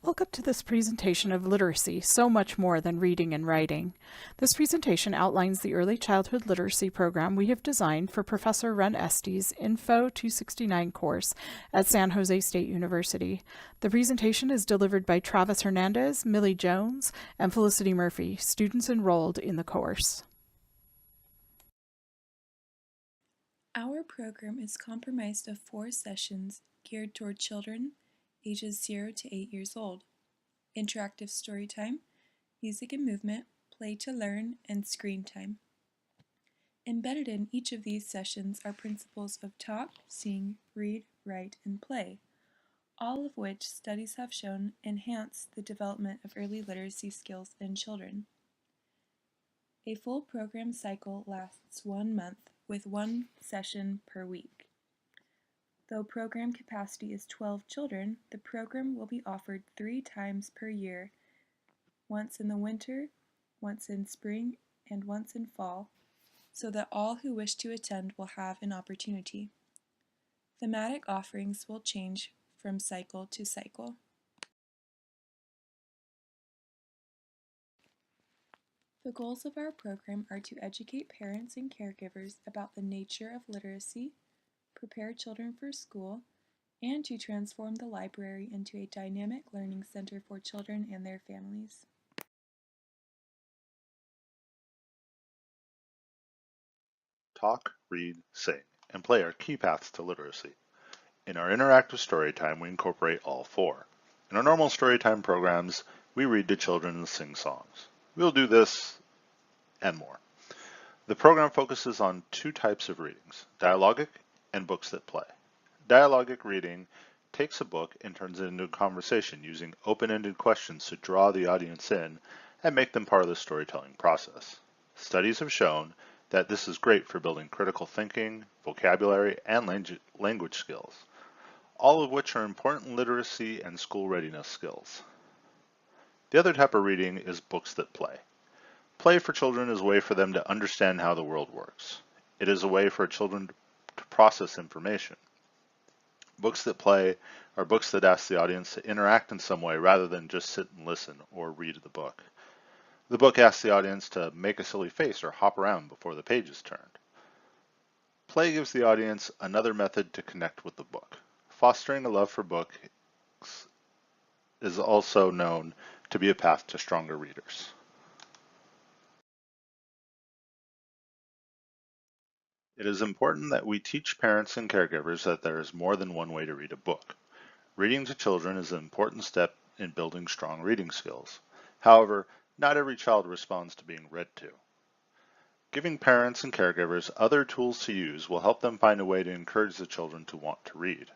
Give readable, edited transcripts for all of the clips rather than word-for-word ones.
Welcome to this presentation of literacy, so much more than reading and writing. This presentation outlines the Early Childhood Literacy program we have designed for Professor Ren Estes' Info 269 course at San Jose State University. The presentation is delivered by Travis Hernandez, Millie Jones, and Felicity Murphy, students enrolled in the course. Our program is comprised of 4 sessions geared toward children ages 0 to 8 years old: interactive story time, music and movement, play to learn, and screen time. Embedded in each of these sessions are principles of talk, sing, read, write, and play, all of which studies have shown enhance the development of early literacy skills in children. A full program cycle lasts 1 month with 1 session per week. Though program capacity is 12 children, the program will be offered 3 times per year, once in the winter, once in spring, and once in fall, so that all who wish to attend will have an opportunity. Thematic offerings will change from cycle to cycle. The goals of our program are to educate parents and caregivers about the nature of literacy, prepare children for school, and to transform the library into a dynamic learning center for children and their families. Talk, read, sing, and play are key paths to literacy. In our interactive story time, we incorporate all 4. In our normal story time programs, we read to children and sing songs. We'll do this and more. The program focuses on 2 types of readings: dialogic and books that play. Dialogic reading takes a book and turns it into a conversation using open-ended questions to draw the audience in and make them part of the storytelling process. Studies have shown that this is great for building critical thinking, vocabulary, and language skills, all of which are important literacy and school readiness skills. The other type of reading is books that play. Play for children is a way for them to understand how the world works. It is a way for children to process information. Books that play are books that ask the audience to interact in some way rather than just sit and listen or read the book. The book asks the audience to make a silly face or hop around before the page is turned. Play gives the audience another method to connect with the book. Fostering a love for books is also known to be a path to stronger readers. It is important that we teach parents and caregivers that there is more than one way to read a book. Reading to children is an important step in building strong reading skills. However, not every child responds to being read to. Giving parents and caregivers other tools to use will help them find a way to encourage the children to want to read.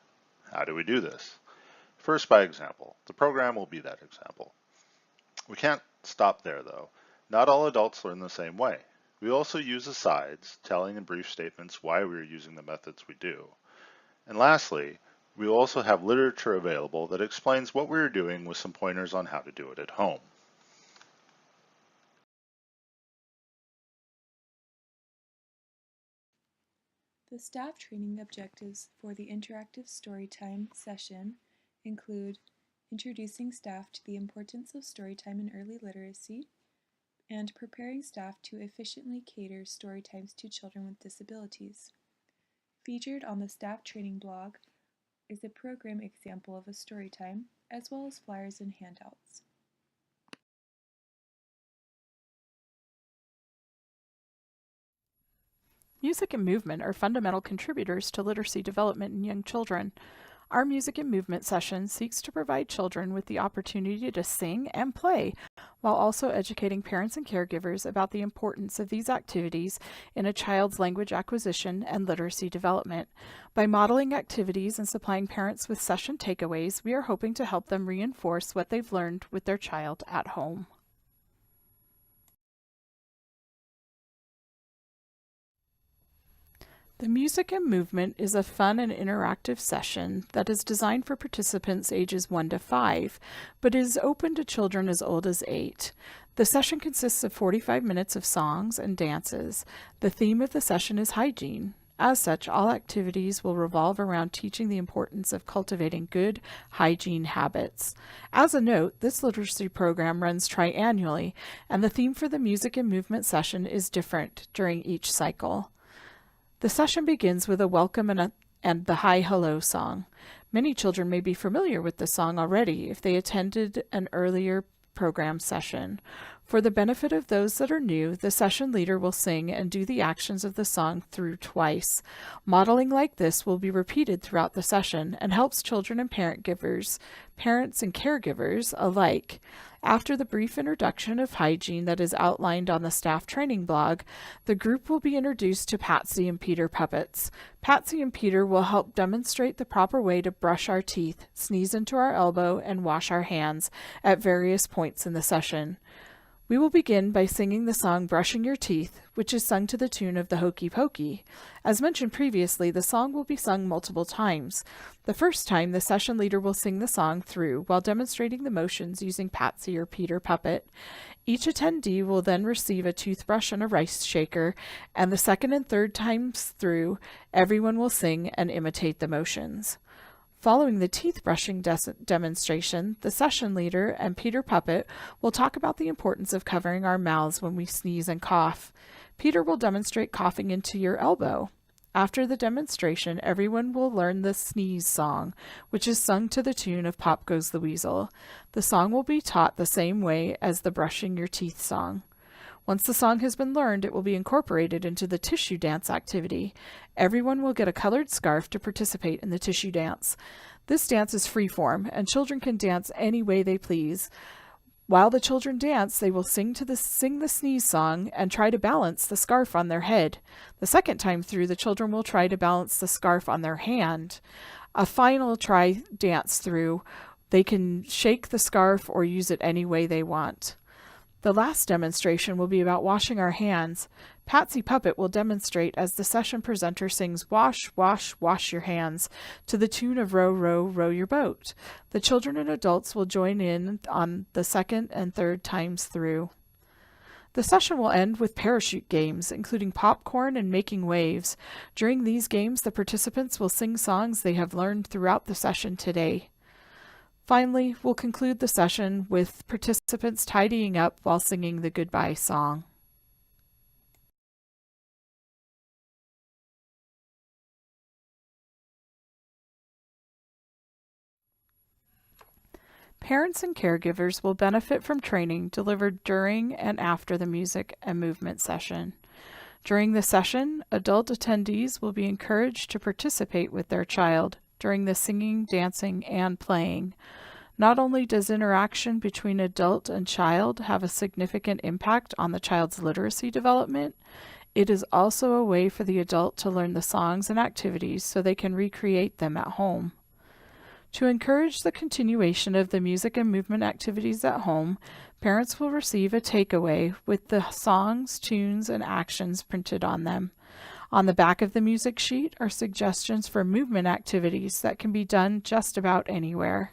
How do we do this? First, by example. The program will be that example. We can't stop there, though. Not all adults learn the same way. We also use asides, telling in brief statements why we are using the methods we do. And lastly, we will also have literature available that explains what we are doing with some pointers on how to do it at home. The staff training objectives for the interactive storytime session include introducing staff to the importance of storytime in early literacy, and preparing staff to efficiently cater story times to children with disabilities. Featured on the staff training blog is a program example of a story time, as well as flyers and handouts. Music and movement are fundamental contributors to literacy development in young children. Our music and movement session seeks to provide children with the opportunity to sing and play, while also educating parents and caregivers about the importance of these activities in a child's language acquisition and literacy development. By modeling activities and supplying parents with session takeaways, we are hoping to help them reinforce what they've learned with their child at home. The Music and Movement is a fun and interactive session that is designed for participants ages 1 to 5, but is open to children as old as 8. The session consists of 45 minutes of songs and dances. The theme of the session is hygiene. As such, all activities will revolve around teaching the importance of cultivating good hygiene habits. As a note, this literacy program runs triannually, and the theme for the music and movement session is different during each cycle. The session begins with a welcome and the Hi Hello song. Many children may be familiar with the song already if they attended an earlier program session. For the benefit of those that are new, the session leader will sing and do the actions of the song through twice. Modeling like this will be repeated throughout the session and helps children and parents and caregivers alike. After the brief introduction of hygiene that is outlined on the staff training blog, the group will be introduced to Patsy and Peter puppets. Patsy and Peter will help demonstrate the proper way to brush our teeth, sneeze into our elbow, and wash our hands at various points in the session. We will begin by singing the song Brushing Your Teeth, which is sung to the tune of the Hokey Pokey. As mentioned previously, the song will be sung multiple times. The first time, the session leader will sing the song through while demonstrating the motions using Patsy or Peter puppet. Each attendee will then receive a toothbrush and a rice shaker, and the second and third times through, everyone will sing and imitate the motions. Following the teeth brushing demonstration, the session leader and Peter Puppet will talk about the importance of covering our mouths when we sneeze and cough. Peter will demonstrate coughing into your elbow. After the demonstration, everyone will learn the sneeze song, which is sung to the tune of Pop Goes the Weasel. The song will be taught the same way as the brushing your teeth song. Once the song has been learned, it will be incorporated into the tissue dance activity. Everyone will get a colored scarf to participate in the tissue dance. This dance is freeform, and children can dance any way they please. While the children dance, they will sing the sneeze song and try to balance the scarf on their head. The second time through, the children will try to balance the scarf on their hand. A final try dance through, they can shake the scarf or use it any way they want. The last demonstration will be about washing our hands. Patsy Puppet will demonstrate as the session presenter sings Wash, Wash, Wash Your Hands to the tune of Row, Row, Row Your Boat. The children and adults will join in on the second and third times through. The session will end with parachute games, including popcorn and making waves. During these games, the participants will sing songs they have learned throughout the session today. Finally, we'll conclude the session with participants tidying up while singing the goodbye song. Parents and caregivers will benefit from training delivered during and after the music and movement session. During the session, adult attendees will be encouraged to participate with their child during the singing, dancing, and playing. Not only does interaction between adult and child have a significant impact on the child's literacy development, it is also a way for the adult to learn the songs and activities so they can recreate them at home. To encourage the continuation of the music and movement activities at home, parents will receive a takeaway with the songs, tunes, and actions printed on them. On the back of the music sheet are suggestions for movement activities that can be done just about anywhere.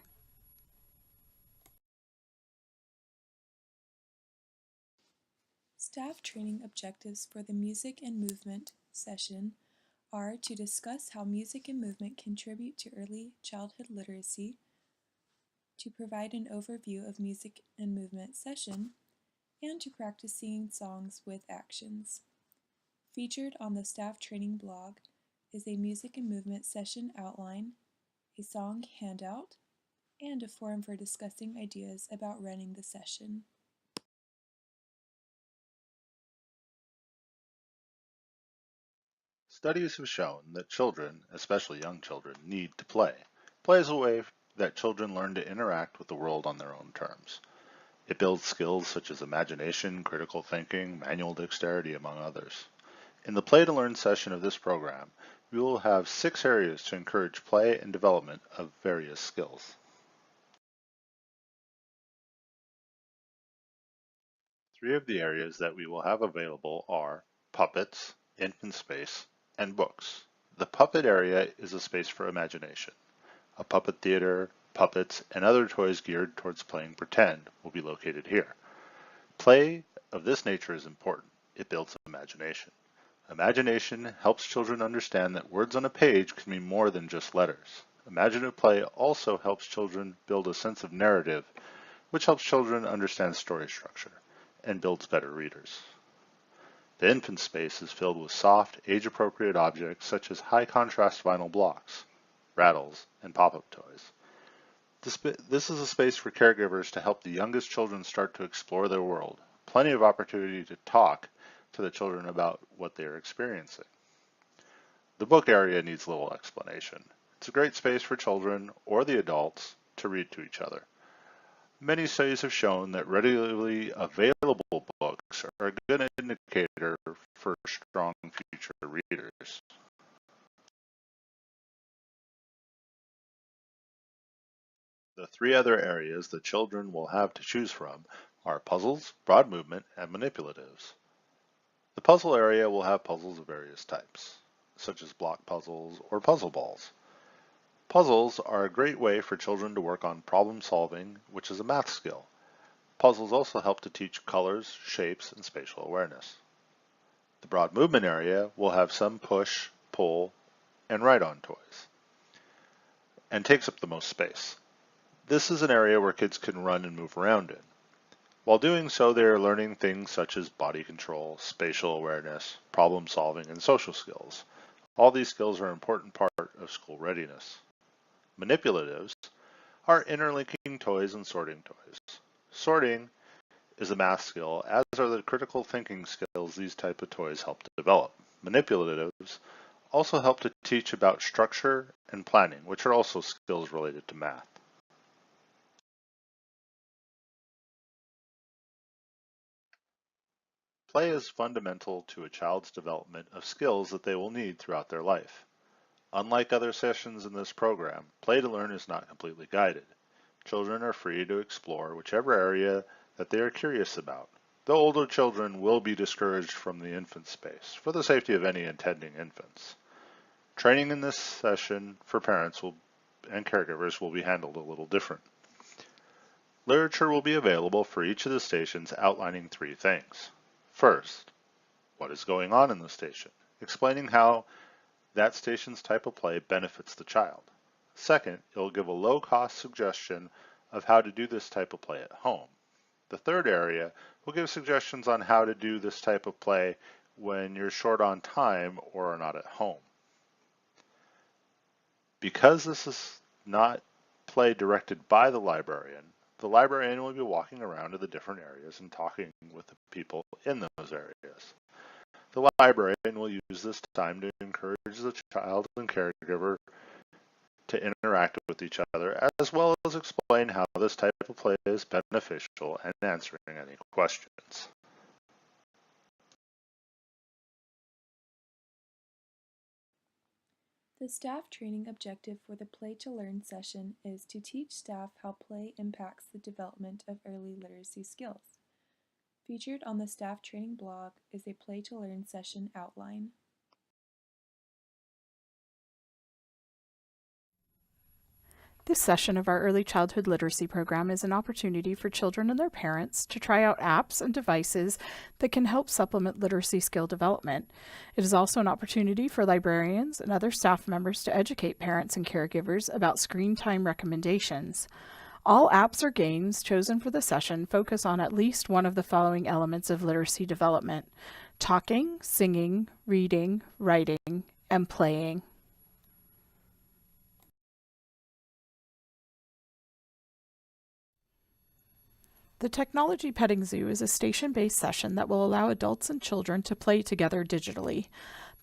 Staff training objectives for the music and movement session are to discuss how music and movement contribute to early childhood literacy, to provide an overview of music and movement session, and to practice singing songs with actions. Featured on the staff training blog is a music and movement session outline, a song handout, and a forum for discussing ideas about running the session. Studies have shown that children, especially young children, need to play. Play is a way that children learn to interact with the world on their own terms. It builds skills such as imagination, critical thinking, manual dexterity, among others. In the Play to Learn session of this program, we will have 6 areas to encourage play and development of various skills. 3 of the areas that we will have available are puppets, infant space, and books. The puppet area is a space for imagination. A puppet theater, puppets, and other toys geared towards playing pretend will be located here. Play of this nature is important. It builds imagination. Imagination helps children understand that words on a page can mean more than just letters. Imaginative play also helps children build a sense of narrative, which helps children understand story structure and builds better readers. The infant space is filled with soft, age-appropriate objects such as high-contrast vinyl blocks, rattles, and pop-up toys. This is a space for caregivers to help the youngest children start to explore their world. Plenty of opportunity to talk to the children about what they are experiencing. The book area needs little explanation. It's a great space for children or the adults to read to each other. Many studies have shown that readily available books are a good indicator for strong future readers. The three other areas that children will have to choose from are puzzles, broad movement, and manipulatives. The puzzle area will have puzzles of various types, such as block puzzles or puzzle balls. Puzzles are a great way for children to work on problem solving, which is a math skill. Puzzles also help to teach colors, shapes, and spatial awareness. The broad movement area will have some push, pull, and ride-on toys, and takes up the most space. This is an area where kids can run and move around in. While doing so, they are learning things such as body control, spatial awareness, problem solving, and social skills. All these skills are an important part of school readiness. Manipulatives are interlinking toys and sorting toys. Sorting is a math skill, as are the critical thinking skills these type of toys help to develop. Manipulatives also help to teach about structure and planning, which are also skills related to math. Play is fundamental to a child's development of skills that they will need throughout their life. Unlike other sessions in this program, Play to Learn is not completely guided. Children are free to explore whichever area that they are curious about. The older children will be discouraged from the infant space for the safety of any intending infants. Training in this session for parents and caregivers will be handled a little different. Literature will be available for each of the stations outlining three things. First, what is going on in the station, explaining how that station's type of play benefits the child. Second, it will give a low-cost suggestion of how to do this type of play at home. The third area will give suggestions on how to do this type of play when you're short on time or are not at home. Because this is not play directed by the librarian will be walking around to the different areas and talking with the people in those areas. The librarian will use this time to encourage the child and caregiver to interact with each other, as well as explain how this type of play is beneficial and answering any questions. The staff training objective for the Play to Learn session is to teach staff how play impacts the development of early literacy skills. Featured on the staff training blog is a Play to Learn session outline. This session of our Early Childhood Literacy program is an opportunity for children and their parents to try out apps and devices that can help supplement literacy skill development. It is also an opportunity for librarians and other staff members to educate parents and caregivers about screen time recommendations. All apps or games chosen for the session focus on at least one of the following elements of literacy development: talking, singing, reading, writing, and playing. The Technology Petting Zoo is a station-based session that will allow adults and children to play together digitally.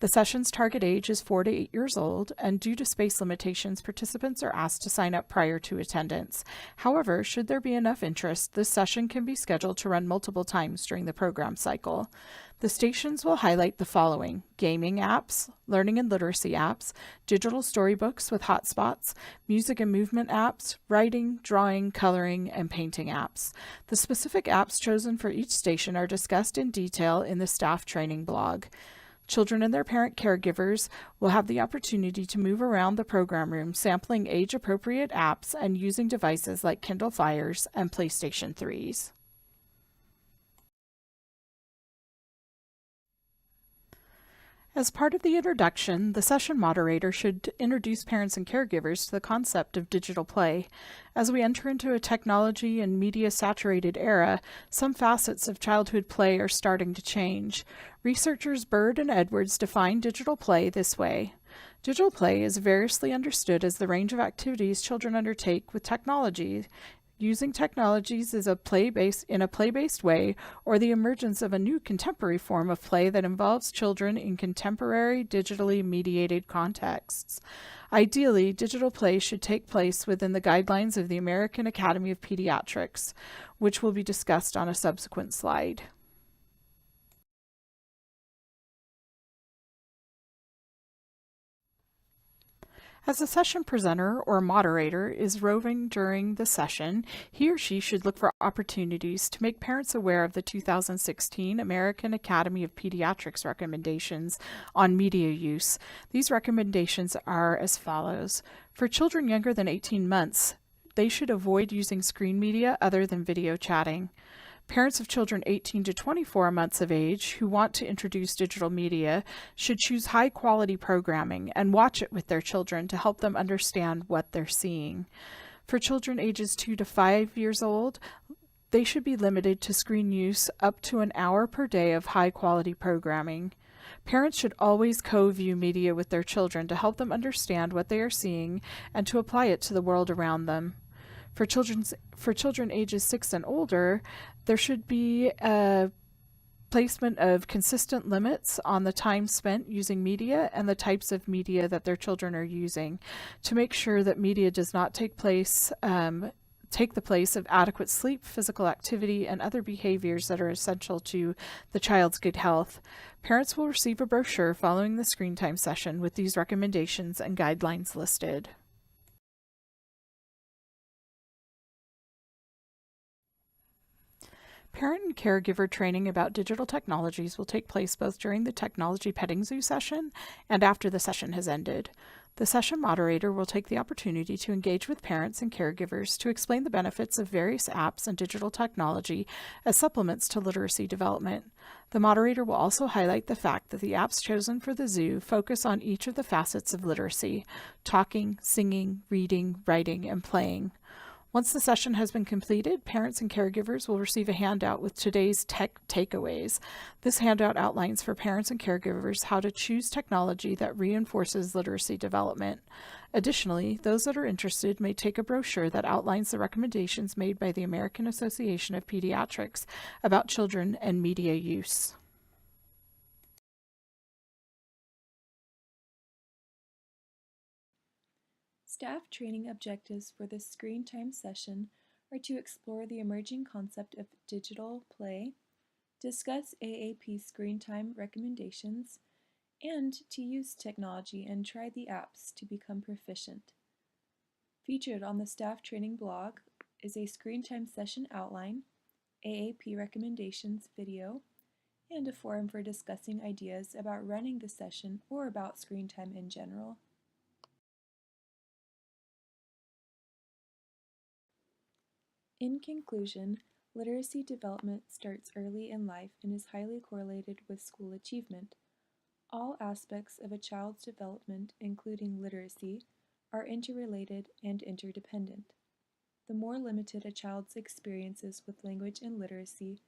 The session's target age is 4 to 8 years old, and due to space limitations, participants are asked to sign up prior to attendance. However, should there be enough interest, this session can be scheduled to run multiple times during the program cycle. The stations will highlight the following: gaming apps, learning and literacy apps, digital storybooks with hotspots, music and movement apps, writing, drawing, coloring, and painting apps. The specific apps chosen for each station are discussed in detail in the staff training blog. Children and their parent caregivers will have the opportunity to move around the program room, sampling age-appropriate apps and using devices like Kindle Fires and PlayStation 3s. As part of the introduction, the session moderator should introduce parents and caregivers to the concept of digital play. As we enter into a technology and media saturated era, some facets of childhood play are starting to change. Researchers Bird and Edwards define digital play this way. Digital play is variously understood as the range of activities children undertake with technology, using technologies in a play-based way, or the emergence of a new contemporary form of play that involves children in contemporary digitally mediated contexts. Ideally, digital play should take place within the guidelines of the American Academy of Pediatrics, which will be discussed on a subsequent slide. As a session presenter or moderator is roving during the session, he or she should look for opportunities to make parents aware of the 2016 American Academy of Pediatrics recommendations on media use. These recommendations are as follows. For children younger than 18 months, they should avoid using screen media other than video chatting. Parents of children 18 to 24 months of age who want to introduce digital media should choose high-quality programming and watch it with their children to help them understand what they're seeing. For children ages 2 to 5 years old, they should be limited to screen use up to an hour per day of high-quality programming. Parents should always co-view media with their children to help them understand what they are seeing and to apply it to the world around them. For children ages 6 and older, there should be a placement of consistent limits on the time spent using media and the types of media that their children are using to make sure that media does not take the place of adequate sleep, physical activity, and other behaviors that are essential to the child's good health. Parents will receive a brochure following the screen time session with these recommendations and guidelines listed. Parent and caregiver training about digital technologies will take place both during the Technology Petting Zoo session and after the session has ended. The session moderator will take the opportunity to engage with parents and caregivers to explain the benefits of various apps and digital technology as supplements to literacy development. The moderator will also highlight the fact that the apps chosen for the zoo focus on each of the facets of literacy: talking, singing, reading, writing, and playing. Once the session has been completed, parents and caregivers will receive a handout with today's tech takeaways. This handout outlines for parents and caregivers how to choose technology that reinforces literacy development. Additionally, those that are interested may take a brochure that outlines the recommendations made by the American Association of Pediatrics about children and media use. Staff training objectives for this screen time session are to explore the emerging concept of digital play, discuss AAP screen time recommendations, and to use technology and try the apps to become proficient. Featured on the staff training blog is a screen time session outline, AAP recommendations video, and a forum for discussing ideas about running the session or about screen time in general. In conclusion, literacy development starts early in life and is highly correlated with school achievement. All aspects of a child's development, including literacy, are interrelated and interdependent. The more limited a child's experiences with language and literacy,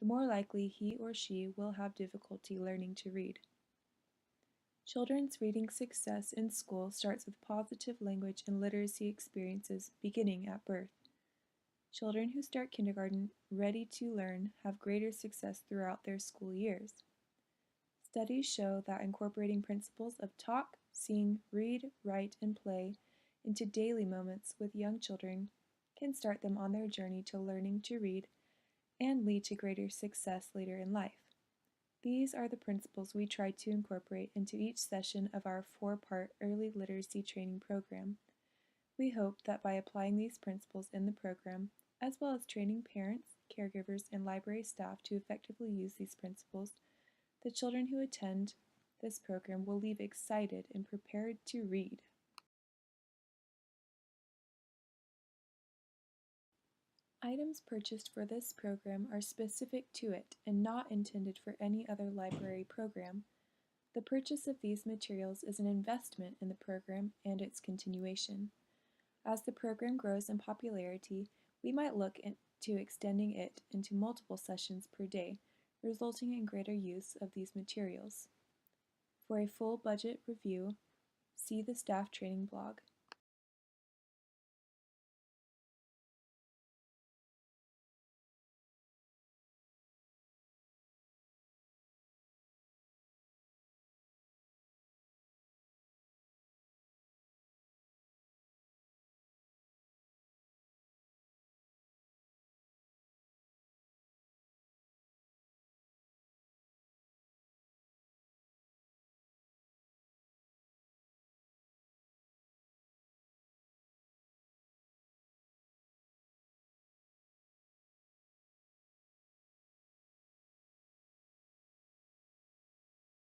the more likely he or she will have difficulty learning to read. Children's reading success in school starts with positive language and literacy experiences beginning at birth. Children who start kindergarten ready to learn have greater success throughout their school years. Studies show that incorporating principles of talk, sing, read, write, and play into daily moments with young children can start them on their journey to learning to read and lead to greater success later in life. These are the principles we try to incorporate into each session of our 4-part early literacy training program. We hope that by applying these principles in the program, as well as training parents, caregivers, and library staff to effectively use these principles, the children who attend this program will leave excited and prepared to read. Items purchased for this program are specific to it and not intended for any other library program. The purchase of these materials is an investment in the program and its continuation. As the program grows in popularity, we might look into extending it into multiple sessions per day, resulting in greater use of these materials. For a full budget review, see the staff training blog.